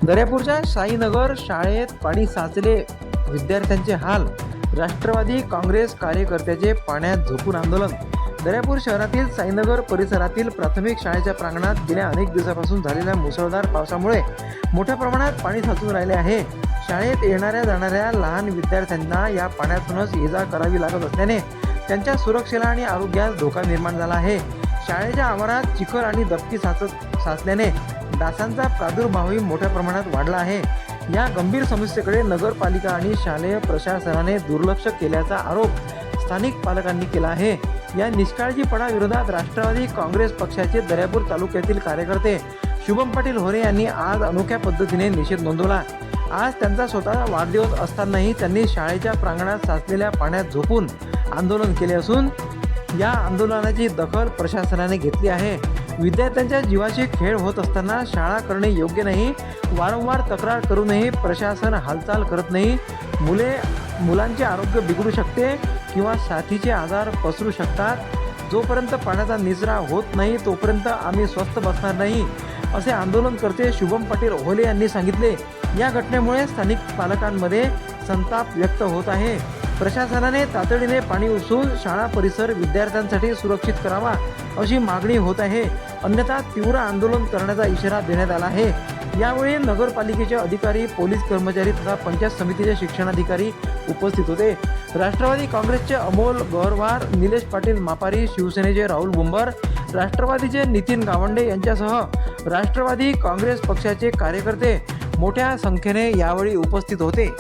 दर्यापूरच्या साईनगर शाळेत पाणी साचले, विद्यार्थ्यांचे हाल. राष्ट्रवादी काँग्रेस कार्यकर्त्याचे पाण्यात झोपून आंदोलन. दर्यापूर शहरातील साईनगर परिसरातील प्राथमिक शाळेच्या प्रांगणात गेल्या अनेक दिवसापासून झालेल्या मुसळधार पावसामुळे मोठ्या प्रमाणात पाणी साचून राहिले आहे. शाळेत येणाऱ्या जाणाऱ्या लहान विद्यार्थ्यांना या पाण्यातूनच ये-जा करावी लागत असल्याने त्यांच्या सुरक्षेला आणि आरोग्यास धोका निर्माण झाला आहे. शाळेच्या आवारात चिखल आणि दबकी साचल्याने डासांचा प्रादुर्भावही मोठ्या प्रमाणात वाढला आहे. या गंभीर समस्येकडे नगरपालिका आणि शालेय प्रशासनाने दुर्लक्ष केल्याचा आरोप स्थानिक पालकांनी केला आहे. या निष्काळजीपणाविरोधात राष्ट्रवादी काँग्रेस पक्षाचे दर्यापूर तालुक्यातील कार्यकर्ते शुभम पाटील होरे यांनी आज अनोख्या पद्धतीने निषेध नोंदवला. आज त्यांचा स्वतःचा वाढदिवस असतानाही त्यांनी शाळेच्या प्रांगणात साचलेल्या पाण्यात झोपून आंदोलन केले असून या आंदोलनाची दखल प्रशासनाने घेतली आहे. विद्यार्थ्यांच्या जीवाशी खेळ होत असताना शाळा करणे योग्य नाही. वारंवार तक्रार करूनही प्रशासन हालचाल करत नाही. मुलांचे आरोग्य बिघडू शकते किंवा साथीचे आजार पसरू शकतात. जोपर्यंत पाण्याचा निचरा होत नाही तोपर्यंत आम्ही स्वस्थ बसणार नाही, असे आंदोलनकर्ते शुभम पाटील होले यांनी सांगितले. या घटनेमुळे स्थानिक पालकांमध्ये संताप व्यक्त होत आहे. प्रशासनाने तातडीने पाणी उपसून शाळा परिसर विद्यार्थ्यांसाठी सुरक्षित करावा अशी मागणी होत आहे. अन्यथा तीव्र आंदोलन करण्याचा इशारा देण्यात आला आहे. यावेळी नगरपालिकेचे अधिकारी, पोलीस कर्मचारी तथा पंचायत समितीचे शिक्षणाधिकारी उपस्थित होते. राष्ट्रवादी काँग्रेसचे अमोल गौरवार, निलेश पाटील मापारी, शिवसेनेचे राहुल बुंबर, राष्ट्रवादीचे नितीन गावंडे यांच्यासह राष्ट्रवादी काँग्रेस पक्षाचे कार्यकर्ते मोठ्या संख्येने यावेळी उपस्थित होते.